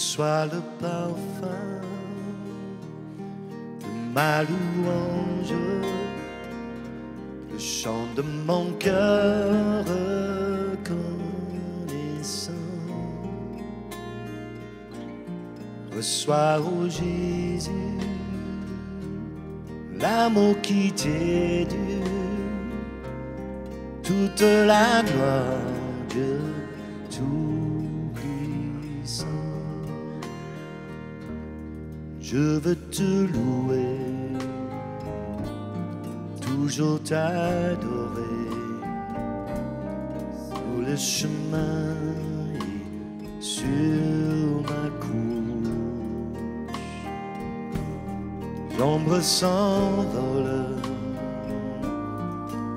Reçois le parfum de ma louange, le chant de mon cœur reconnaissant. Reçois, ô Jésus, l'amour qui t'est dû, toute la gloire, Dieu tout-puissant. Je veux te louer, toujours t'adorer, sur le chemin et sur ma couche. L'ombre s'envole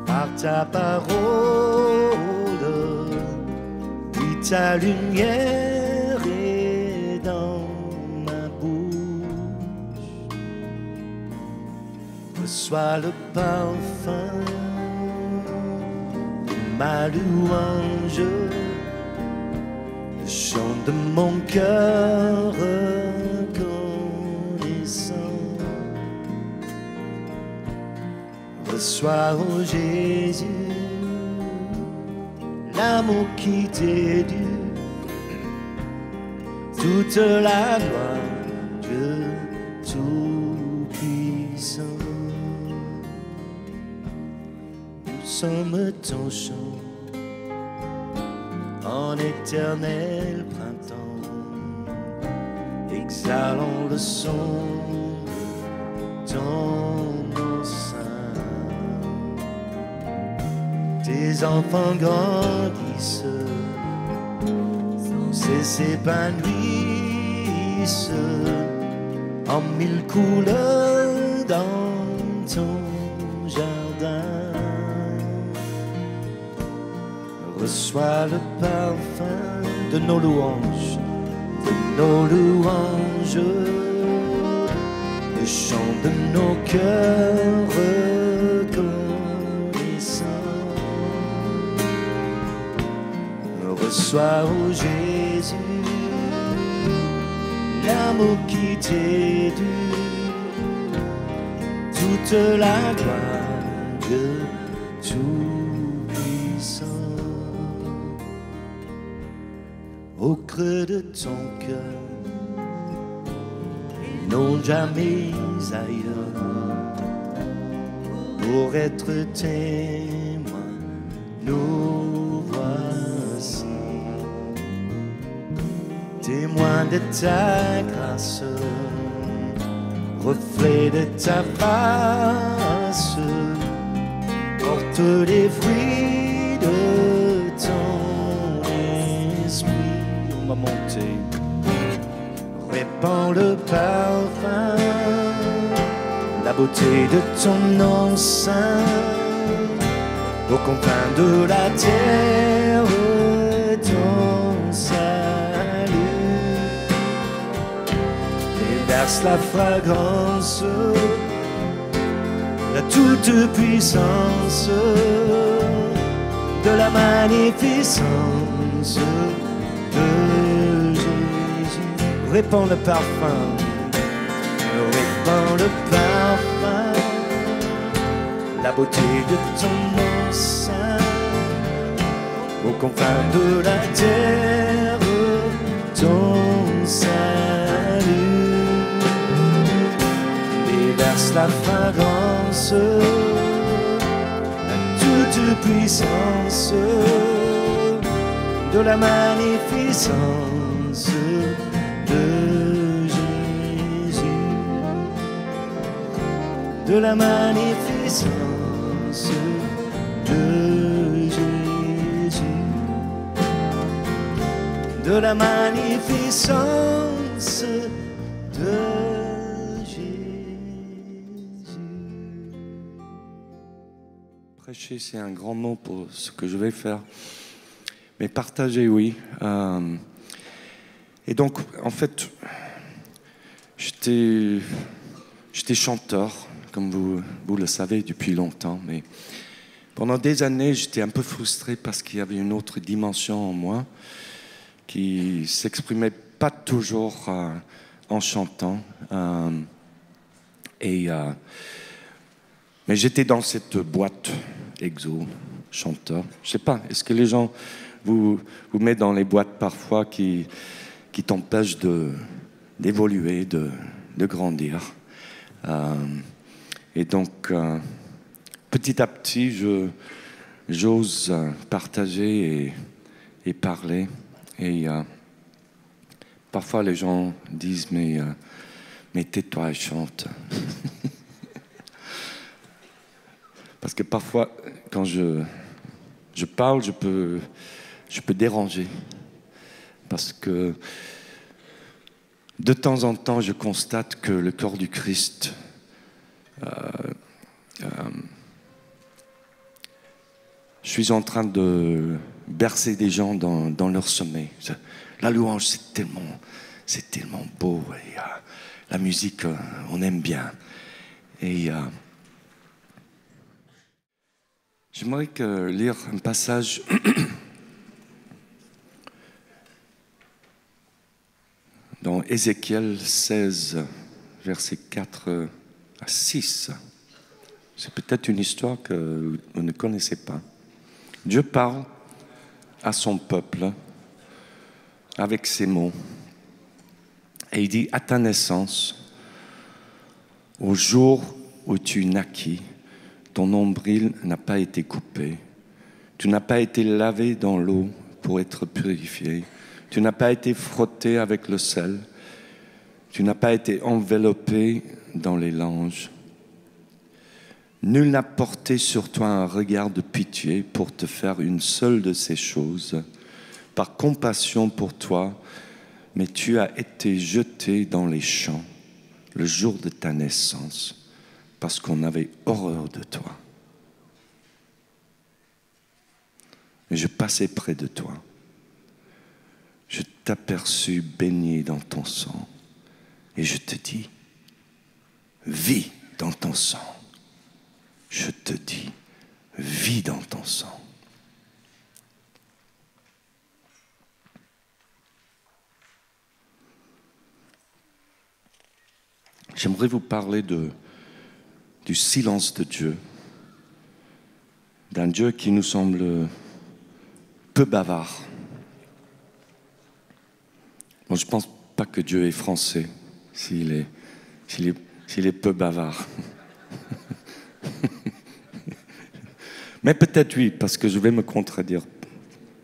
par ta parole, puis ta lumière est dans ma bouche. Reçois le parfum de ma louange, le chant de mon cœur reconnaissant. Reçois, ô Jésus, l'amour qui t'est dû, toute la gloire, Dieu tout-puissant. Nous sommes ton chant en éternel printemps, exhalant le son de ton nom saint. Tes enfants grandissent, s'épanouissent en mille couleurs dans ton jardin. Reçois le parfum de nos louanges, le chant de nos cœurs reconnaissants. Reçois, ô Jésus, l'amour qui t'est dû, toute la gloire, Dieu tout-puissant. Au creux de ton cœur, et non jamais ailleurs, pour être témoin, nous voici. Témoin de ta grâce, reflet de ta face, porte les fruits de ton esprit. On va monter, répand le parfum, la beauté de ton nom saint, aux confins de la terre, ton salut déverse la fragrance, la toute puissance de la magnificence de Jésus. Répand le parfum, répand le parfum, la beauté de ton nom saint, aux confins de la terre, ton salut déverse la fragrance, la toute puissance de la magnificence de Jésus, de la magnificence de Jésus, de la magnificence de Jésus. Prêcher, c'est un grand mot pour ce que je vais faire. Mais partager, oui. Et donc, en fait, j'étais chanteur, comme vous le savez depuis longtemps. Mais pendant des années, j'étais un peu frustré parce qu'il y avait une autre dimension en moi qui s'exprimait pas pas toujours en chantant. Mais j'étais dans cette boîte exo, chanteur. Je sais pas, est-ce que les gens vous mettent dans les boîtes parfois qui t'empêchent d'évoluer, de grandir? Et donc, petit à petit, j'ose partager et parler. Et parfois, les gens disent, mais tais-toi et chante. Parce que parfois, quand je parle, je peux déranger. Parce que de temps en temps, je constate que le corps du Christ je suis en train de bercer des gens dans leur sommeil. La louange, c'est tellement beau. Et, la musique, on aime bien. Et j'aimerais lire un passage dans Ézéchiel 16, versets 4 à 6. C'est peut-être une histoire que vous ne connaissez pas. Dieu parle à son peuple avec ces mots. Et il dit, à ta naissance, au jour où tu naquis, ton nombril n'a pas été coupé. Tu n'as pas été lavé dans l'eau pour être purifié. Tu n'as pas été frotté avec le sel. Tu n'as pas été enveloppé dans les langes. Nul n'a porté sur toi un regard de pitié pour te faire une seule de ces choses, par compassion pour toi, mais tu as été jeté dans les champs le jour de ta naissance, parce qu'on avait horreur de toi. Et je passais près de toi. Je t'aperçus baigné dans ton sang, et je te dis, vis dans ton sang. Je te dis, vis dans ton sang. J'aimerais vous parler du silence de Dieu, d'un Dieu qui nous semble peu bavard. Bon, je ne pense pas que Dieu est français, s'il est peu bavard. Mais peut-être oui, parce que je vais me contredire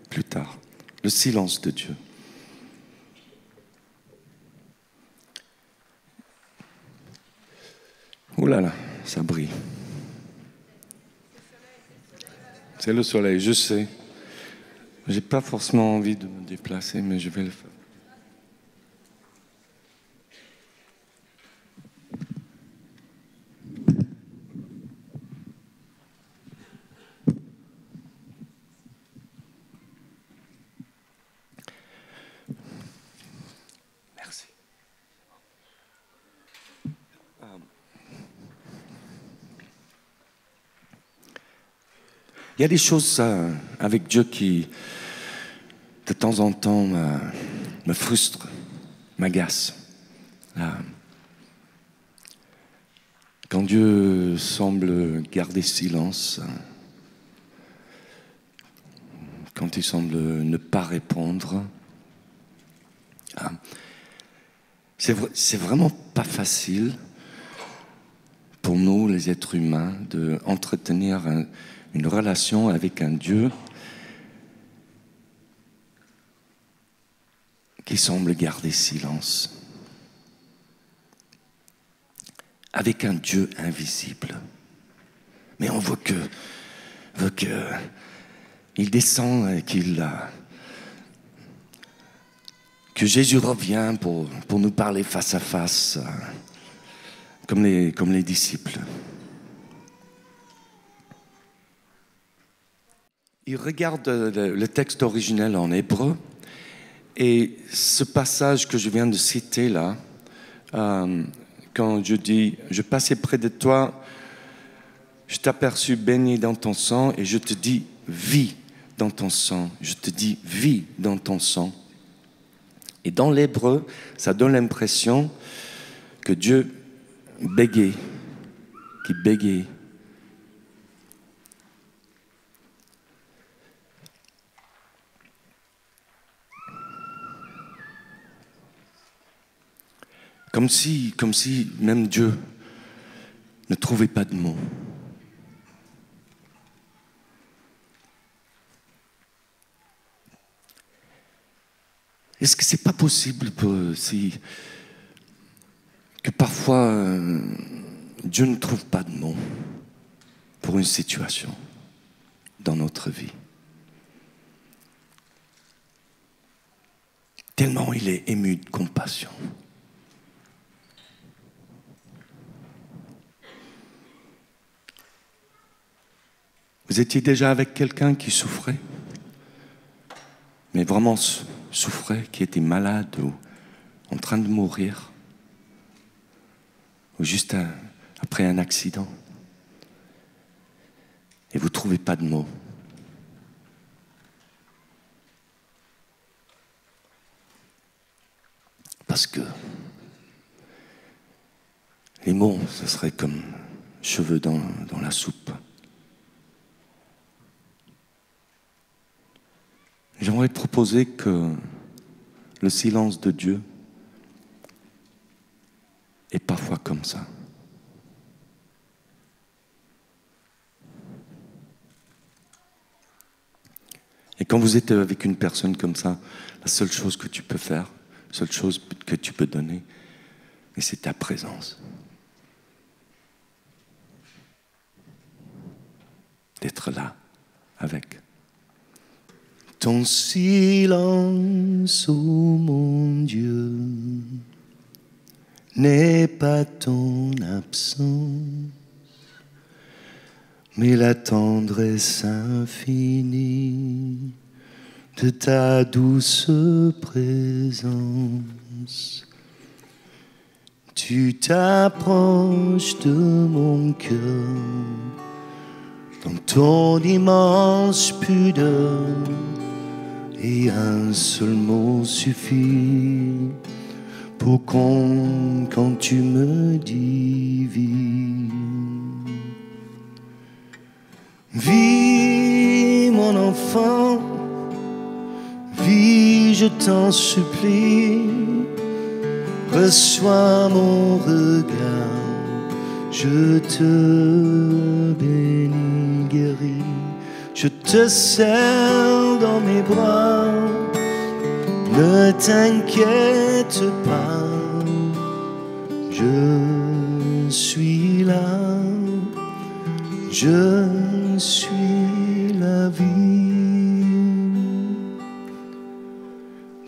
plus tard. Le silence de Dieu. Ouh là là, ça brille. C'est le soleil, je sais. J'ai pas forcément envie de me déplacer, mais je vais le faire. Merci. Il y a des choses avec Dieu qui, de temps en temps, me frustrent, m'agacent. Quand Dieu semble garder silence, quand il semble ne pas répondre, c'est vraiment pas facile pour nous, les êtres humains, d'entretenir une relation avec un Dieu qui semble garder silence. Avec un Dieu invisible. Mais on veut qu'il descend et que Jésus revient pour nous parler face à face, comme les disciples. Il regarde le texte originel en hébreu et ce passage que je viens de citer là, quand je dis « Je passais près de toi, je t'aperçus baigné dans ton sang et je te dis vis dans ton sang. Je te dis vis dans ton sang. » Et dans l'hébreu, ça donne l'impression que Dieu bégait, qu'il bégait. Comme si même Dieu ne trouvait pas de mots. Est-ce que c'est pas possible que parfois Dieu ne trouve pas de mots pour une situation dans notre vie? Tellement il est ému de compassion. Vous étiez déjà avec quelqu'un qui souffrait, mais vraiment souffrait, qui était malade ou en train de mourir, ou juste après un accident, et vous ne trouvez pas de mots. Parce que les mots, ce serait comme cheveux dans la soupe. J'aimerais te proposer que le silence de Dieu est parfois comme ça. Et quand vous êtes avec une personne comme ça, la seule chose que tu peux faire, la seule chose que tu peux donner, c'est ta présence. D'être là, avec. Ton silence, ô mon Dieu, n'est pas ton absence, mais la tendresse infinie de ta douce présence. Tu t'approches de mon cœur dans ton immense pudeur. Et un seul mot suffit pour quand tu me dis vis. Vis mon enfant, vis je t'en supplie. Reçois mon regard, je te bénis, guéris. Je te serre dans mes bras, ne t'inquiète pas, je suis là, je suis la vie.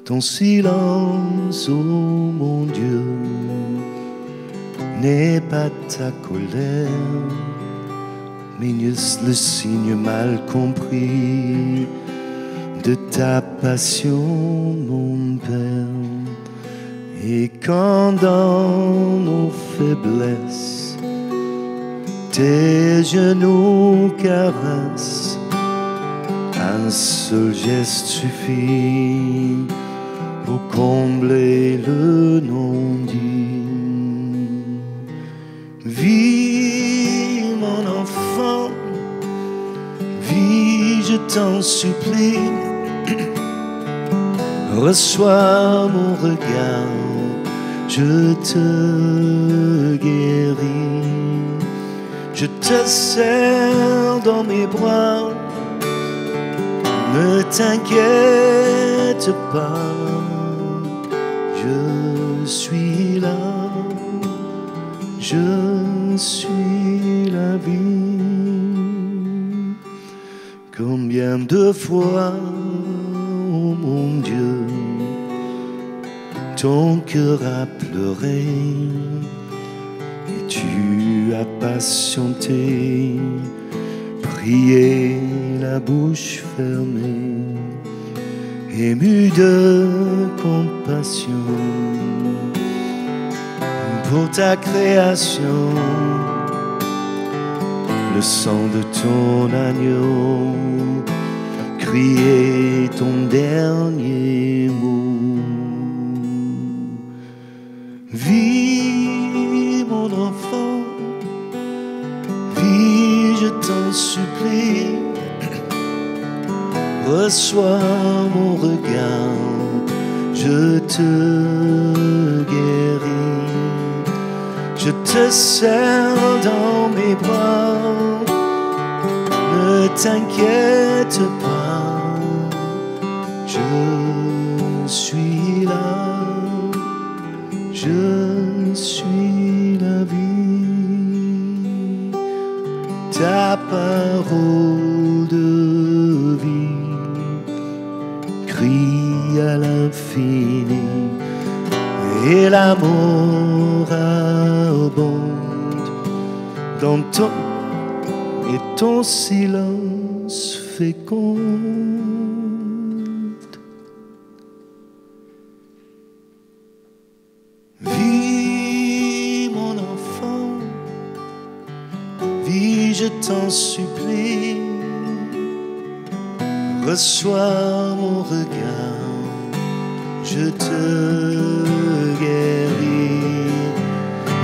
Ton silence, ô mon Dieu, n'est pas ta colère, mais le signe mal compris de ta passion, mon Père. Et quand dans nos faiblesses, tes genoux caressent, un seul geste suffit pour combler le non-dit. Vis mon enfant, vis je t'en supplie. Reçois mon regard, je te guéris. Je te serre dans mes bras, ne t'inquiète pas, je suis là, je suis la vie. Combien de fois, oh mon Dieu, ton cœur a pleuré et tu as patienté, prié la bouche fermée, ému de compassion pour ta création. Le sang de ton agneau, crier ton dernier mot. je t'en supplie, reçois mon regard, je te guéris. Je te serre dans mes bras, ne t'inquiète pas, je suis là, je suis la vie, ta parole de vie crie à l'infini et l'amour abonde dans ton silence féconde. Vis mon enfant, vis, je t'en supplie, reçois mon regard, je te guéris,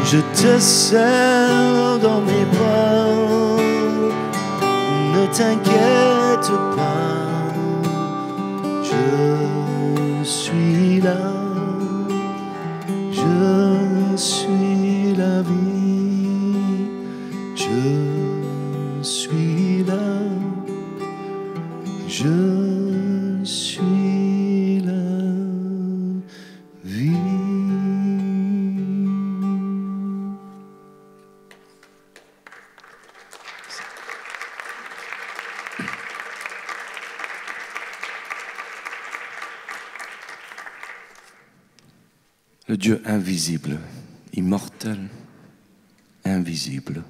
je te serre dans mes bras, ne t'inquiète pas, je suis là, je suis la vie, je suis là, je suis la vie. Le Dieu invisible, immortel, invisible.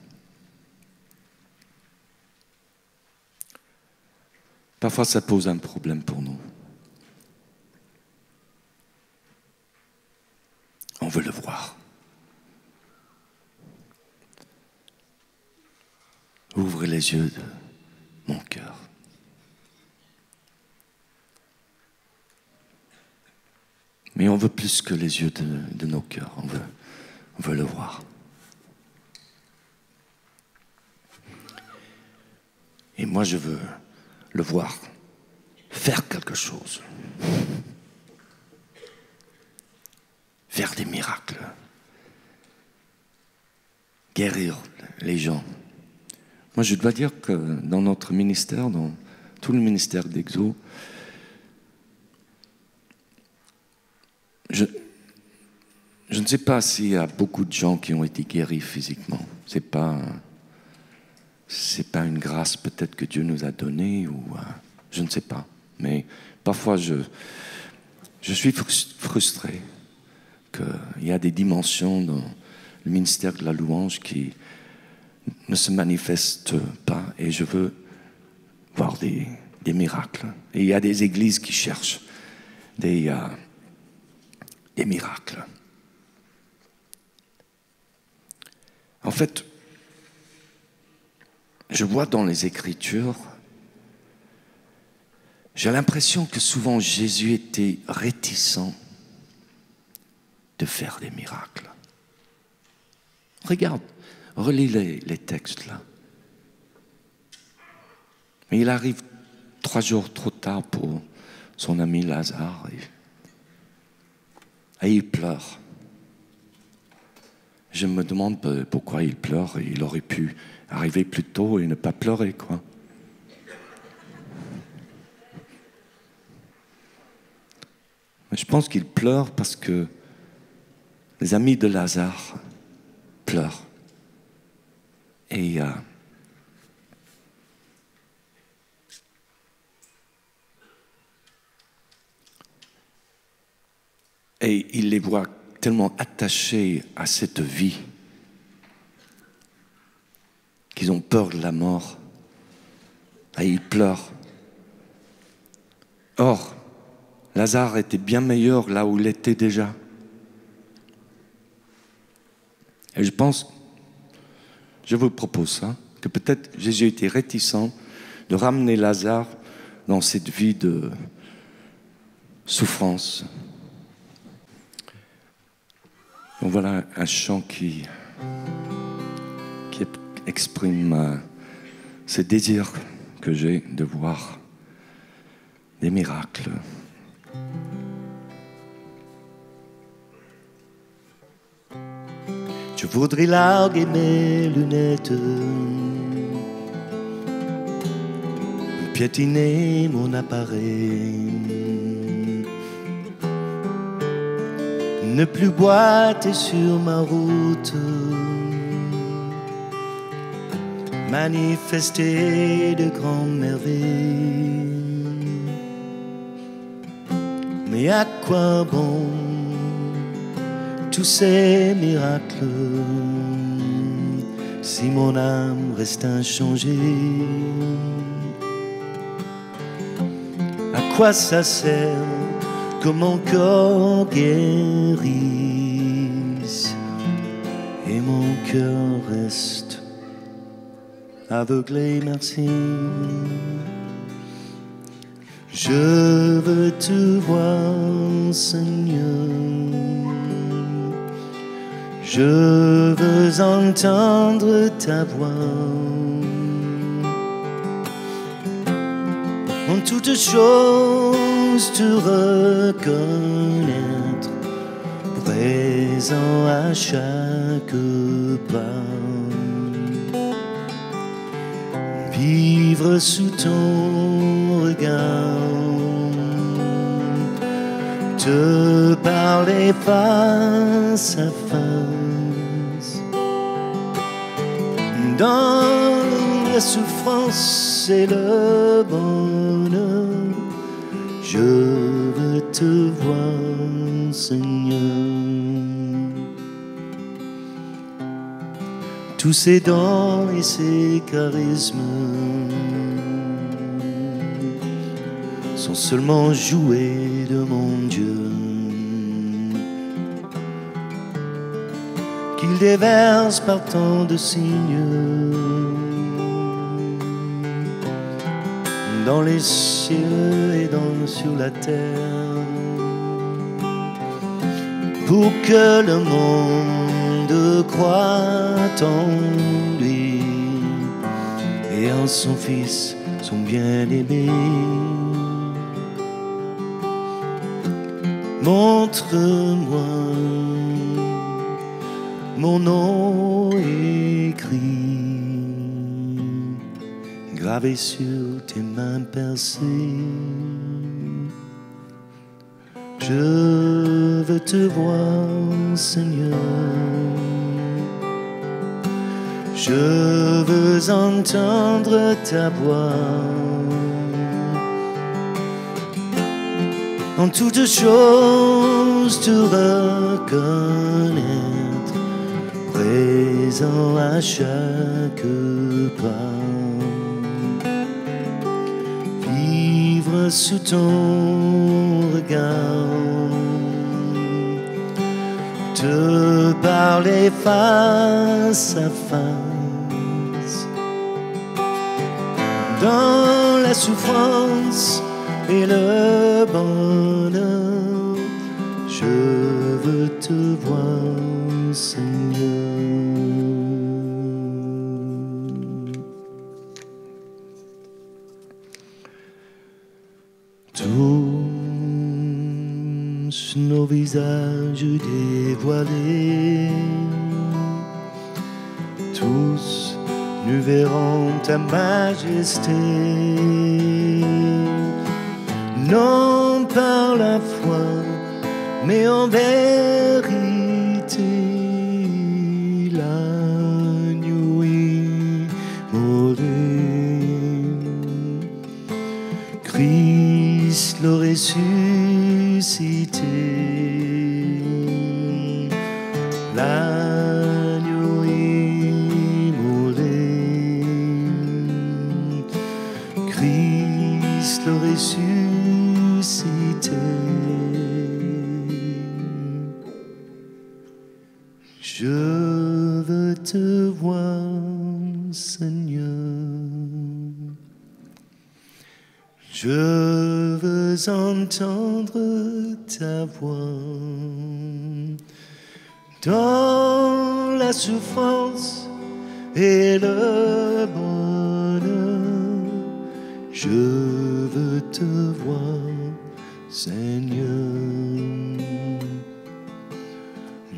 Parfois, ça pose un problème pour nous. On veut le voir. Ouvre les yeux de mon cœur. Mais on veut plus que les yeux de nos cœurs. On veut le voir. Et moi, je veux le voir faire quelque chose. Faire des miracles. Guérir les gens. Moi, je dois dire que dans notre ministère, dans tout le ministère d'Exo, je ne sais pas s'il y a beaucoup de gens qui ont été guéris physiquement. C'est pas une grâce peut-être que Dieu nous a donnée ou je ne sais pas. Mais parfois je suis frustré qu'il y a des dimensions dans le ministère de la louange qui ne se manifestent pas et je veux voir des miracles. Et il y a des églises qui cherchent des miracles. En fait, je vois dans les Écritures, j'ai l'impression que souvent Jésus était réticent de faire des miracles. Regarde, relis les textes là. Mais il arrive 3 jours trop tard pour son ami Lazare et il pleure. Je me demande pourquoi il pleure. Il aurait pu arriver plus tôt et ne pas pleurer, quoi. Mais je pense qu'il pleure parce que les amis de Lazare pleurent. Et il les voit tellement attachés à cette vie qu'ils ont peur de la mort. Et ils pleurent. Or, Lazare était bien meilleur là où il était déjà. Et je pense, je vous propose ça, que peut-être Jésus était réticent de ramener Lazare dans cette vie de souffrance. Donc voilà un chant qui exprime ce désir que j'ai de voir des miracles. Je voudrais larguer mes lunettes, piétiner mon appareil, ne plus boiter sur ma route, manifester de grandes merveilles. Mais à quoi bon tous ces miracles si mon âme reste inchangée? À quoi ça sert que mon corps guérisse et mon cœur reste aveuglé? Merci. Je veux te voir, Seigneur. Je veux entendre ta voix. En toutes choses te reconnaître, présent à chaque pas. Vivre sous ton regard, te parler face à face. Dans la souffrance et le bonheur, je veux te voir, Seigneur. Tous ces dons et ces charismes sont seulement jouets de mon Dieu, qu'il déverse par tant de signes dans les cieux et sur la terre, pour que le monde croit en lui et en son Fils, son bien-aimé. Montre-moi mon nom écrit, gravé sur tes mains percées. Je veux te voir, Seigneur. Je veux entendre ta voix. En toutes choses te reconnaître, présent à chaque pas. Vivre sous ton regard, te parler face à face. Dans la souffrance et le bonheur, je veux te voir, Seigneur. Tous nos visages dévoilés, tous nous verrons ta majesté, non par la foi, mais en vérité. L'agneau immolé, Christ le ressuscité, l'agneau immolé, Christ le ressuscité. Je veux te voir, Seigneur. Je veux entendre ta voix. Dans la souffrance et le bonheur, Je veux te voir, Seigneur.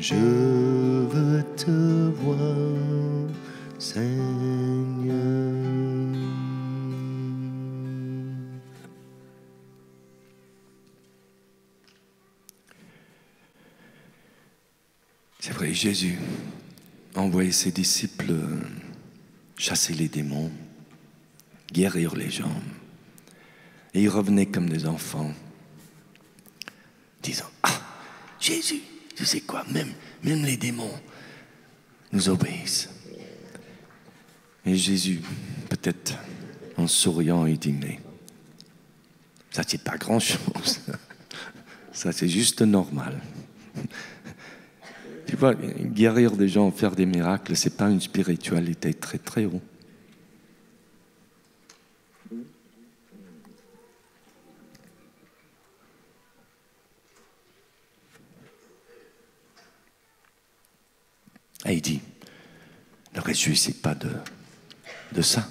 Je veux te voir, Seigneur. C'est vrai, Jésus a envoyé ses disciples chasser les démons, guérir les gens. Et ils revenaient comme des enfants, disant, « Ah, Jésus, tu sais quoi, même les démons nous obéissent. » Et Jésus, peut-être en souriant, il dit, « Mais ça, c'est pas grand-chose. Ça, c'est juste normal. » Tu vois, guérir des gens, faire des miracles, c'est pas une spiritualité très très haut. Et il dit, ne réjouissez pas de ça.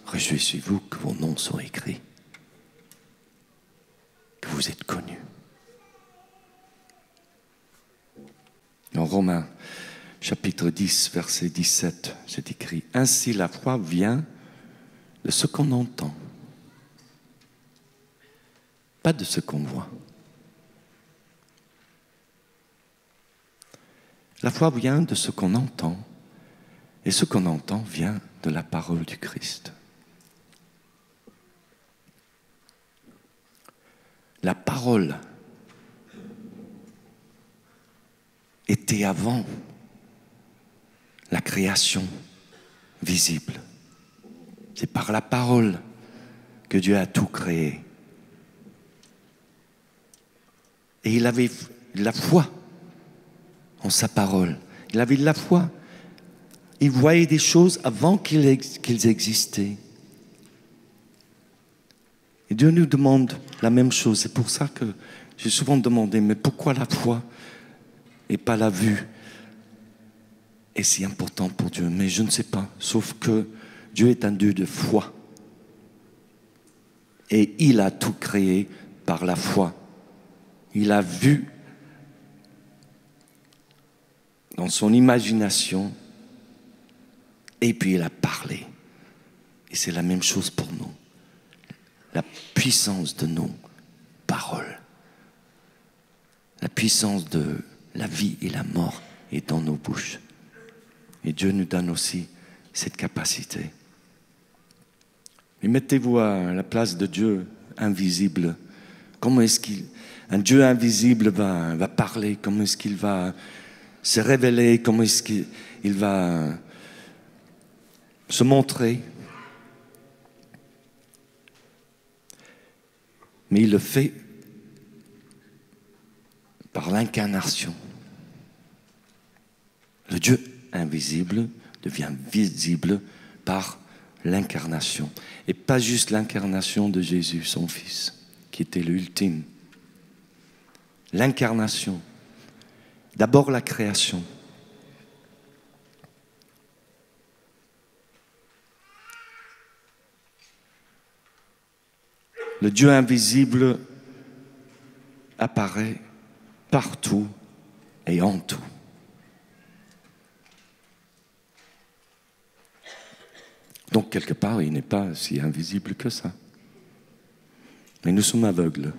Réjouissez-vous que vos noms sont écrits, que vous êtes connus. En Romains, chapitre 10, verset 17, c'est écrit, « Ainsi la foi vient de ce qu'on entend, pas de ce qu'on voit. » La foi vient de ce qu'on entend, et ce qu'on entend vient de la parole du Christ. La parole était avant la création visible. C'est par la parole que Dieu a tout créé. Et il avait la foi en sa parole. Il avait de la foi. Il voyait des choses avant qu'ils existaient. Et Dieu nous demande la même chose. C'est pour ça que j'ai souvent demandé, mais pourquoi la foi et pas la vue est si important pour Dieu? Mais je ne sais pas, sauf que Dieu est un Dieu de foi. Et il a tout créé par la foi. Il a vu dans son imagination, et puis il a parlé. Et c'est la même chose pour nous. La puissance de nos paroles, la puissance de la vie et la mort est dans nos bouches. Et Dieu nous donne aussi cette capacité. Mais mettez-vous à la place de Dieu invisible. Comment est-ce qu'un Dieu invisible va parler? Comment est-ce qu'il va se révéler? Comment est-ce qu'il va se montrer? Mais il le fait par l'incarnation. Le Dieu invisible devient visible par l'incarnation. Et pas juste l'incarnation de Jésus, son Fils, qui était l'ultime. L'incarnation. D'abord la création. Le Dieu invisible apparaît partout et en tout. Donc, quelque part, il n'est pas si invisible que ça. Mais nous sommes aveugles.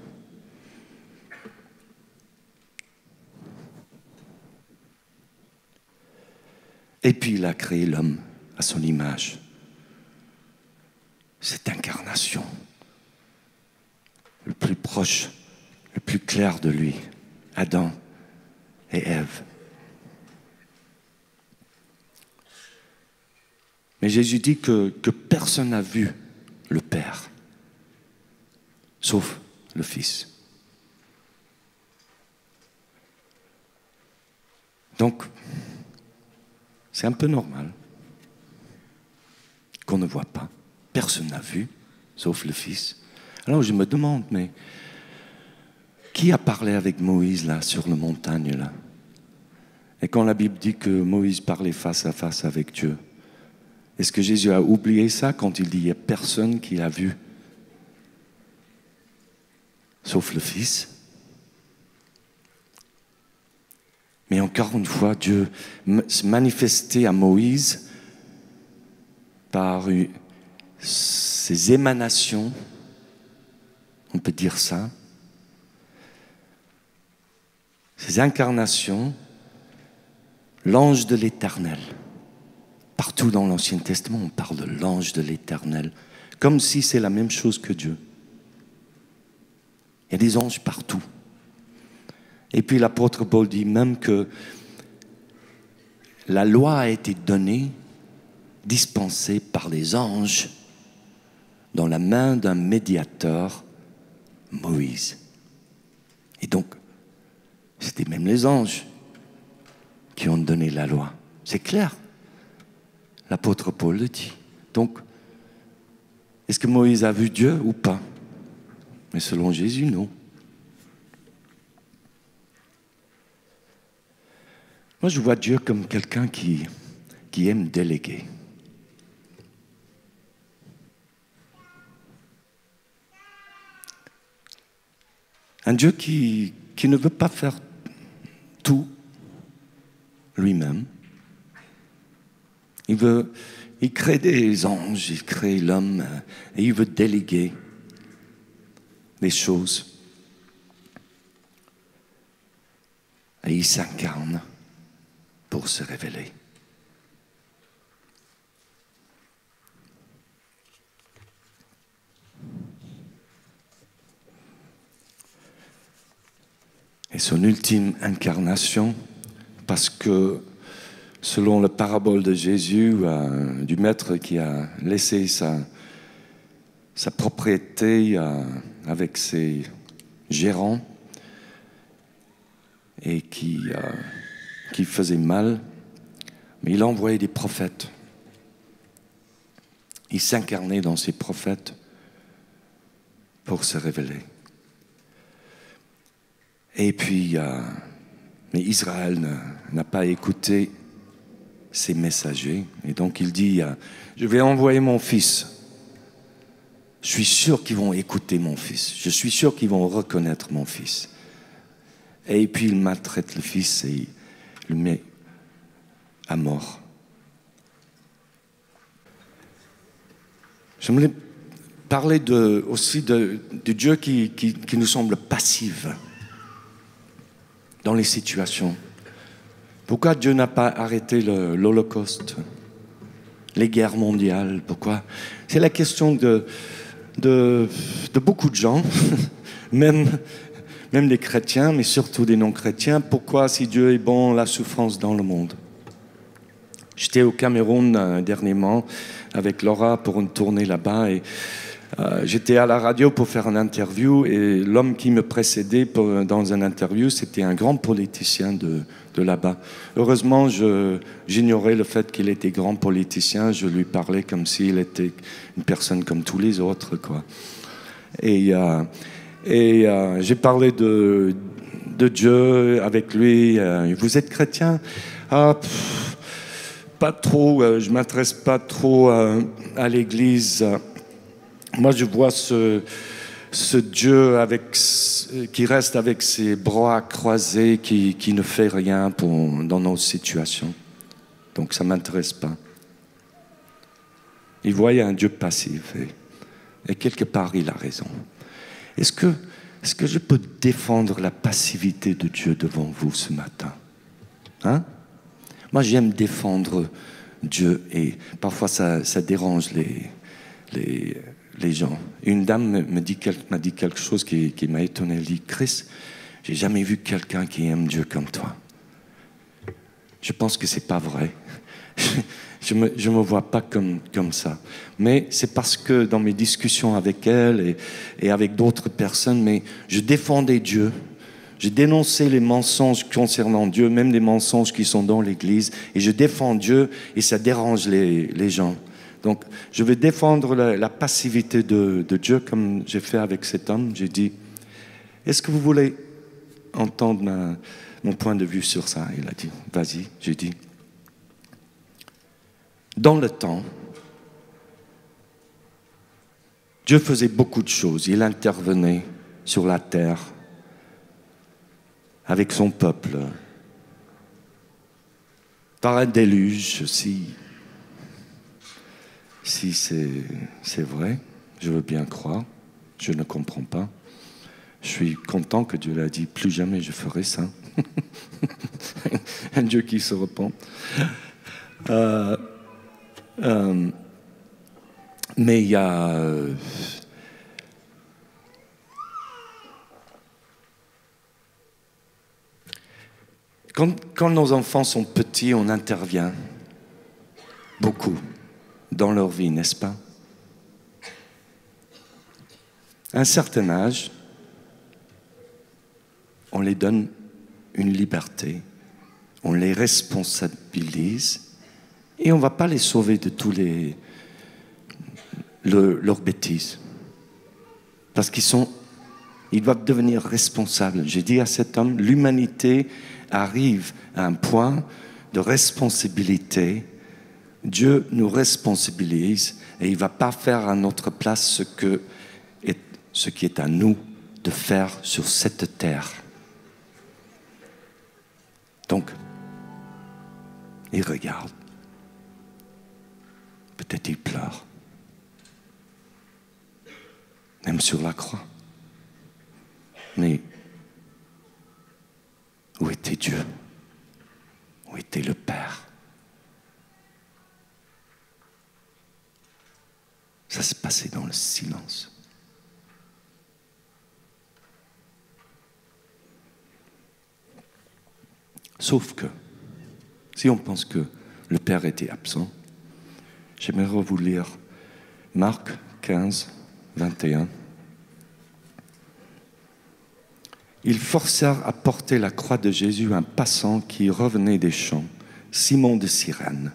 Et puis, il a créé l'homme à son image. Cette incarnation, le plus proche, le plus clair de lui, Adam et Ève. Mais Jésus dit que personne n'a vu le Père, sauf le Fils. Donc, c'est un peu normal qu'on ne voit pas. Personne n'a vu, sauf le Fils. Alors je me demande, mais qui a parlé avec Moïse là, sur la montagne là? Et quand la Bible dit que Moïse parlait face à face avec Dieu, est-ce que Jésus a oublié ça quand il dit « il n'y a personne qui l'a vu sauf le Fils. Mais encore une fois, Dieu se manifestait à Moïse par ses émanations, on peut dire ça, ses incarnations, l'ange de l'Éternel. Partout dans l'Ancien Testament, on parle de l'ange de l'Éternel, comme si c'est la même chose que Dieu. Il y a des anges partout. Et puis l'apôtre Paul dit même que la loi a été donnée, dispensée par les anges, dans la main d'un médiateur, Moïse. Et donc, c'était même les anges qui ont donné la loi. C'est clair. L'apôtre Paul le dit. Donc, est-ce que Moïse a vu Dieu ou pas? Mais selon Jésus, non. Moi, je vois Dieu comme quelqu'un qui aime déléguer. Un Dieu qui ne veut pas faire tout lui-même. Il crée des anges, il crée l'homme et il veut déléguer les choses. Et il s'incarne pour se révéler. Et son ultime incarnation, parce que selon la parabole de Jésus, du maître qui a laissé sa propriété avec ses gérants et qui faisait mal, mais il a envoyé des prophètes. Il s'incarnait dans ces prophètes pour se révéler. Et puis, mais Israël n'a pas écouté ses messagers. Et donc il dit, je vais envoyer mon fils. Je suis sûr qu'ils vont écouter mon fils. Je suis sûr qu'ils vont reconnaître mon fils. Et puis il maltraite le fils et il le met à mort. J'aimerais parler aussi de Dieu qui nous semble passif dans les situations. Pourquoi Dieu n'a pas arrêté l'Holocauste, les guerres mondiales? Pourquoi? C'est la question de beaucoup de gens, même des chrétiens, mais surtout des non-chrétiens. Pourquoi, si Dieu est bon, la souffrance dans le monde? J'étais au Cameroun dernièrement avec Laura pour une tournée là-bas et j'étais à la radio pour faire une interview et l'homme qui me précédait dans une interview, c'était un grand politicien de là-bas. Heureusement, j'ignorais le fait qu'il était grand politicien. Je lui parlais comme s'il était une personne comme tous les autres, quoi. Et j'ai parlé de Dieu avec lui. Vous êtes chrétien? Pas trop. Je m'intéresse pas trop à l'Église. Moi, je vois ce Dieu qui reste avec ses bras croisés, qui ne fait rien dans nos situations. Donc, ça ne m'intéresse pas. Il voyait un Dieu passif. Et quelque part, il a raison. Est-ce que je peux défendre la passivité de Dieu devant vous ce matin? Hein? Moi, j'aime défendre Dieu et parfois, ça dérange les gens. Une dame m'a dit quelque chose qui m'a étonné. Elle dit, Chris, j'ai jamais vu quelqu'un qui aime Dieu comme toi. Je pense que c'est pas vrai. Je me vois pas comme ça. Mais c'est parce que dans mes discussions avec elle et avec d'autres personnes, mais je défendais Dieu. Je dénonçais les mensonges concernant Dieu, même les mensonges qui sont dans l'Église, et je défends Dieu et ça dérange les gens. Donc, je vais défendre la passivité de Dieu comme j'ai fait avec cet homme. J'ai dit, est-ce que vous voulez entendre mon point de vue sur ça? Il a dit, vas-y. J'ai dit, dans le temps, Dieu faisait beaucoup de choses. Il intervenait sur la terre avec son peuple par un déluge, si c'est vrai, je veux bien croire, je ne comprends pas. Je suis content que Dieu l'a dit, plus jamais je ferai ça. Un Dieu qui se repent. Mais il y a... Quand nos enfants sont petits, on intervient beaucoup dans leur vie, n'est-ce pas? À un certain âge, on les donne une liberté, on les responsabilise et on ne va pas les sauver de tous leurs bêtises. Parce ils doivent devenir responsables. J'ai dit à cet homme, l'humanité arrive à un point de responsabilité. Dieu nous responsabilise et il ne va pas faire à notre place ce qui est à nous de faire sur cette terre. Donc, il regarde. Peut-être il pleure. Même sur la croix. Mais où était Dieu? Où était le Père? Ça se passait dans le silence. Sauf que, si on pense que le Père était absent, j'aimerais vous lire Marc 15, 21. Ils forcèrent à porter la croix de Jésus un passant qui revenait des champs, Simon de Cyrène,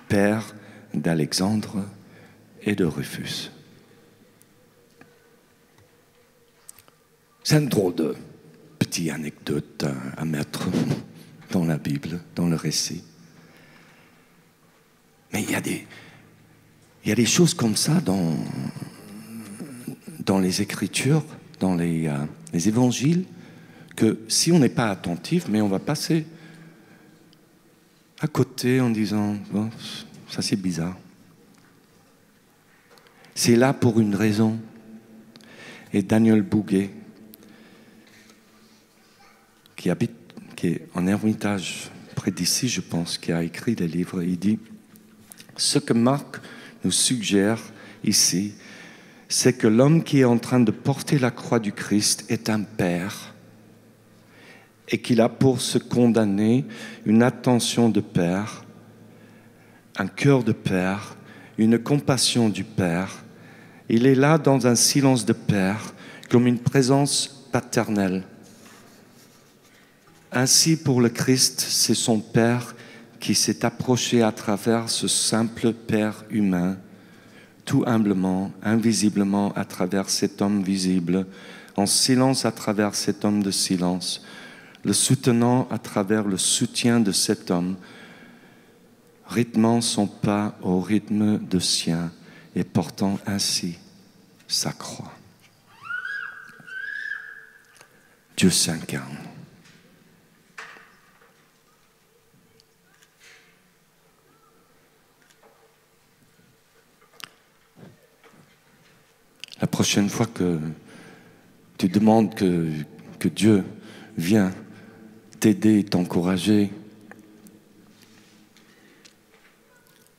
père d'Alexandre et de Rufus. C'est une drôle de petite anecdote à mettre dans la Bible, dans le récit. Mais il y a des choses comme ça dans les Écritures, dans les évangiles, que si on n'est pas attentif, mais on va passer à côté en disant bon, ça c'est bizarre. C'est là pour une raison. Et Daniel Bouguet, qui est en Ermitage près d'ici, je pense, qui a écrit des livres, il dit ce que Marc nous suggère ici, c'est que l'homme qui est en train de porter la croix du Christ est un père et qu'il a pour se condamner une attention de père, un cœur de père, une compassion du père. Il est là dans un silence de père, comme une présence paternelle. Ainsi pour le Christ, c'est son Père qui s'est approché à travers ce simple Père humain, tout humblement, invisiblement à travers cet homme visible, en silence à travers cet homme de silence, le soutenant à travers le soutien de cet homme, rythmant son pas au rythme de sien et portant ainsi sa croix. Dieu s'incarne. La prochaine fois que tu demandes que Dieu vienne t'aider, t'encourager,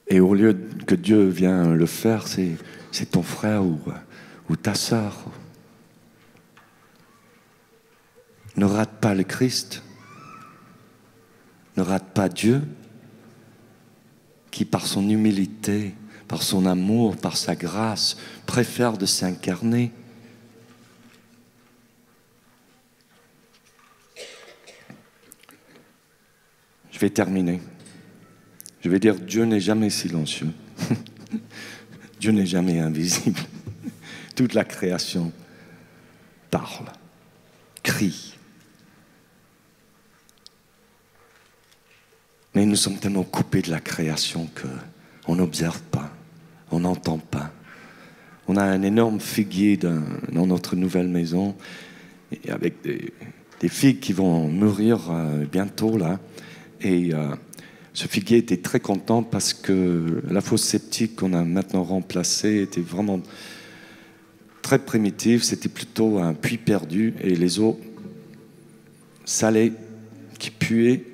et au lieu que Dieu vienne le faire, c'est ton frère ou ta sœur. Ne rate pas le Christ, ne rate pas Dieu, qui par son humilité, par son amour, par sa grâce, préfère de s'incarner. Je vais terminer. Je vais dire, Dieu n'est jamais silencieux. Dieu n'est jamais invisible. Toute la création parle, crie. Mais nous sommes tellement coupés de la création qu'on n'observe pas, on n'entend pas. On a un énorme figuier dans notre nouvelle maison, et avec des figues qui vont mûrir bientôt là. Et ce figuier était très content parce que la fosse septique qu'on a maintenant remplacée était vraiment très primitive. C'était plutôt un puits perdu et les eaux salées qui puaient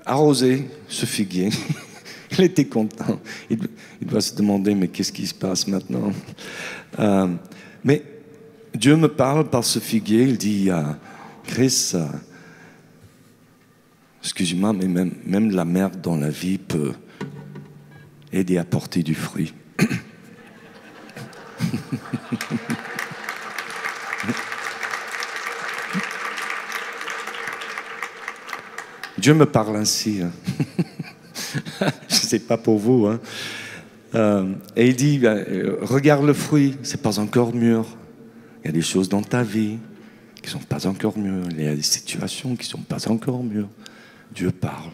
arrosaient ce figuier. Il était content. Il doit se demander, mais qu'est-ce qui se passe maintenant? Mais Dieu me parle par ce figuier. Il dit, Chris, excuse-moi, mais même la merde dans la vie peut aider à porter du fruit. Dieu me parle ainsi. Hein. Je ne sais pas pour vous. Hein. Et il dit, regarde le fruit, c'est pas encore mûr. Il y a des choses dans ta vie qui ne sont pas encore mûres. Il y a des situations qui ne sont pas encore mûres. Dieu parle.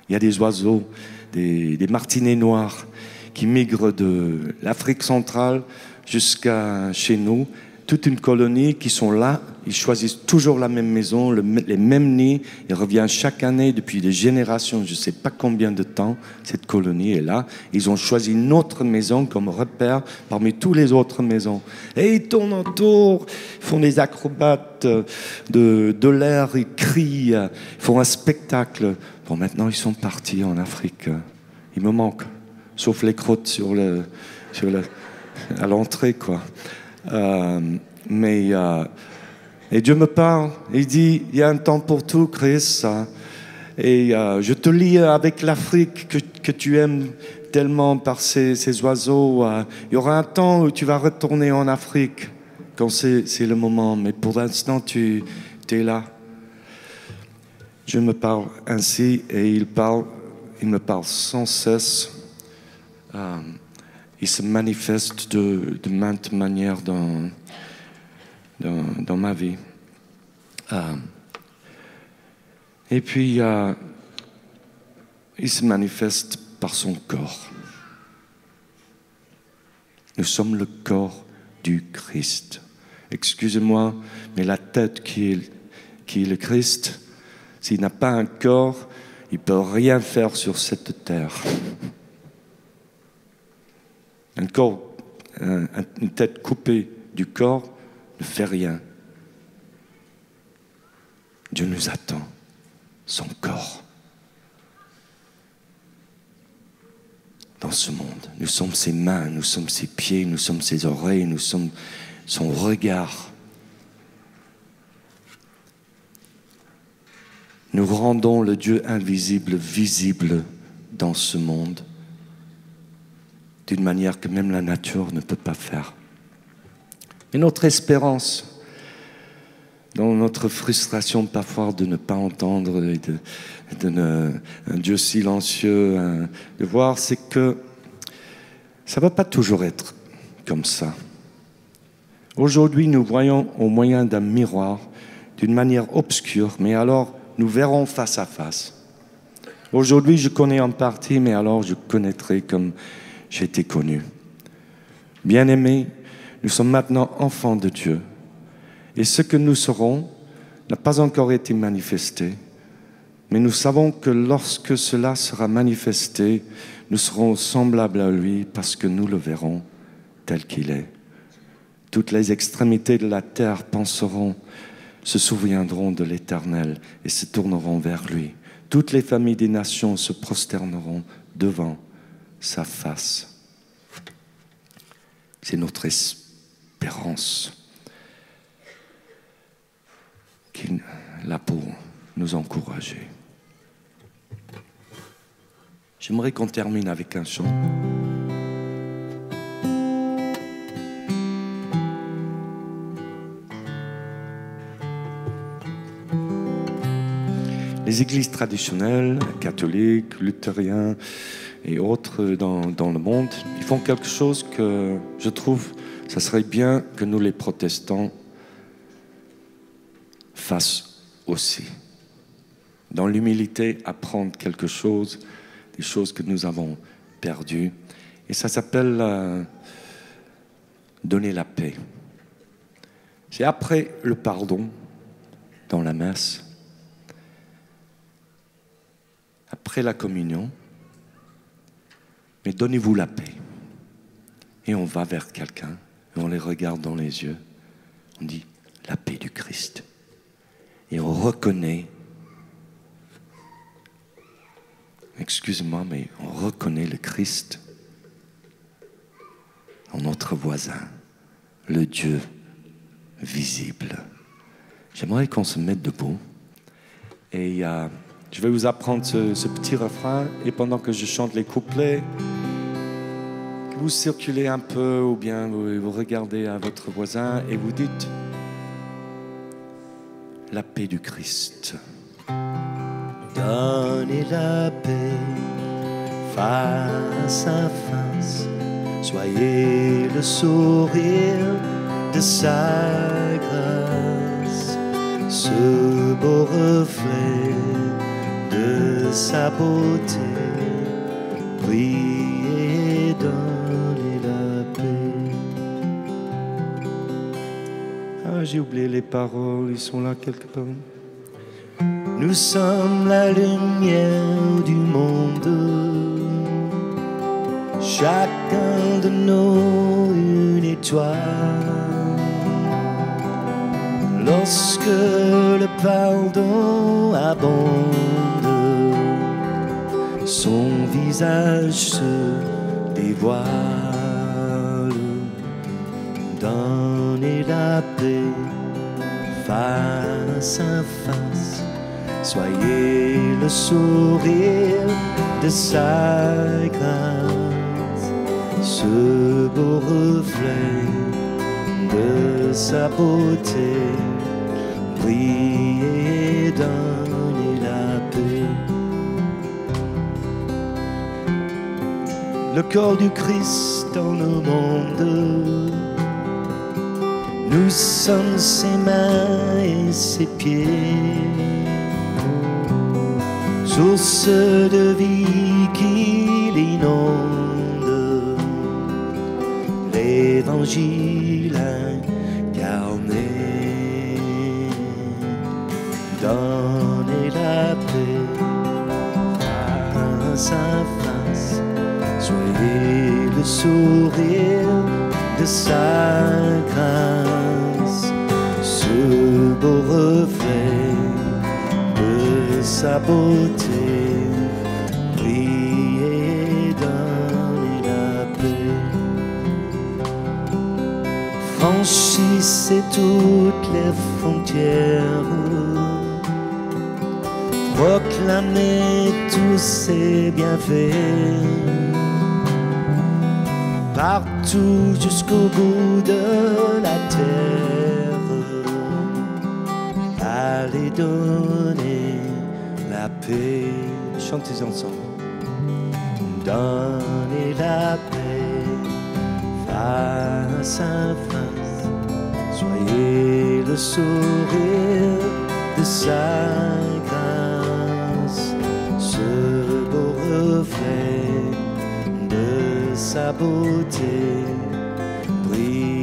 Il y a des oiseaux, des martinets noirs qui migrent de l'Afrique centrale jusqu'à chez nous. Toute une colonie qui sont là. Ils choisissent toujours la même maison, les mêmes nids. Ils reviennent chaque année depuis des générations, je ne sais pas combien de temps, cette colonie est là. Ils ont choisi notre maison comme repère parmi toutes les autres maisons. Et ils tournent autour, ils font des acrobates de l'air, ils crient, ils font un spectacle. Bon, maintenant, ils sont partis en Afrique. Il me manque, sauf les crottes à l'entrée, quoi. Et Dieu me parle, il dit, il y a un temps pour tout, Chris, et je te lie avec l'Afrique que tu aimes tellement par ces oiseaux. Il y aura un temps où tu vas retourner en Afrique, quand c'est le moment, mais pour l'instant, tu es là. Dieu me parle ainsi, et il me parle sans cesse. Il se manifeste de maintes manières dans ma vie. Et puis, il se manifeste par son corps. Nous sommes le corps du Christ. Excusez-moi, mais la tête qui est le Christ, s'il n'a pas un corps, il ne peut rien faire sur cette terre. Une tête coupée du corps ne fait rien. Dieu nous attend, son corps, dans ce monde. Nous sommes ses mains, nous sommes ses pieds, nous sommes ses oreilles, nous sommes son regard. Nous rendons le Dieu invisible visible dans ce monde d'une manière que même la nature ne peut pas faire. Et notre espérance, dans notre frustration parfois de ne pas entendre et un Dieu silencieux, de voir, c'est que ça ne va pas toujours être comme ça. Aujourd'hui, nous voyons au moyen d'un miroir, d'une manière obscure, mais alors nous verrons face à face. Aujourd'hui, je connais en partie, mais alors je connaîtrai comme j'ai été connu. Bien-aimés, nous sommes maintenant enfants de Dieu. Et ce que nous serons n'a pas encore été manifesté. Mais nous savons que lorsque cela sera manifesté, nous serons semblables à lui parce que nous le verrons tel qu'il est. Toutes les extrémités de la terre penseront, se souviendront de l'Éternel et se tourneront vers lui. Toutes les familles des nations se prosterneront devant sa face. C'est notre espérance qui est là pour nous encourager. J'aimerais qu'on termine avec un chant. Les églises traditionnelles, catholiques, luthériens et autres dans le monde, ils font quelque chose que je trouve, ça serait bien que nous les protestants fassent aussi. Dans l'humilité, apprendre quelque chose, des choses que nous avons perdues, Et ça s'appelle donner la paix. C'est après le pardon dans la messe, après la communion, mais donnez-vous la paix. Et on va vers quelqu'un, et on les regarde dans les yeux, on dit la paix du Christ. Et on reconnaît, excuse-moi, mais on reconnaît le Christ en notre voisin, le Dieu visible. J'aimerais qu'on se mette debout. Et je vais vous apprendre ce petit refrain. Et pendant que je chante les couplets, que vous circulez un peu ou bien vous regardez à votre voisin et vous dites la paix du Christ. Donnez la paix face à face. Soyez le sourire de sa grâce, ce beau reflet de sa beauté. Priez, donnez la paix. Ah, j'ai oublié les paroles, ils sont là quelque part. Nous sommes la lumière du monde. Chacun de nous une étoile. Lorsque le pardon abonde, son visage se dévoile. Donnez la paix face à face. Soyez le sourire de sa grâce, ce beau reflet de sa beauté. Priez, donnez la paix. Le corps du Christ dans le monde, nous sommes ses mains et ses pieds, source de vie qui l'inonde, l'évangile incarné. Donnez la paix face à face, soyez le sourire de sa grâce, ce beau reflet de sa beauté. Priez, donnez la paix. Franchissez toutes les frontières, proclamez tous ses bienfaits, partout jusqu'au bout de la terre. Allez donner la paix. Chantez ensemble. Donnez la paix face à face. Soyez le sourire de sa grâce, ce beau reflet de sa beauté. Brille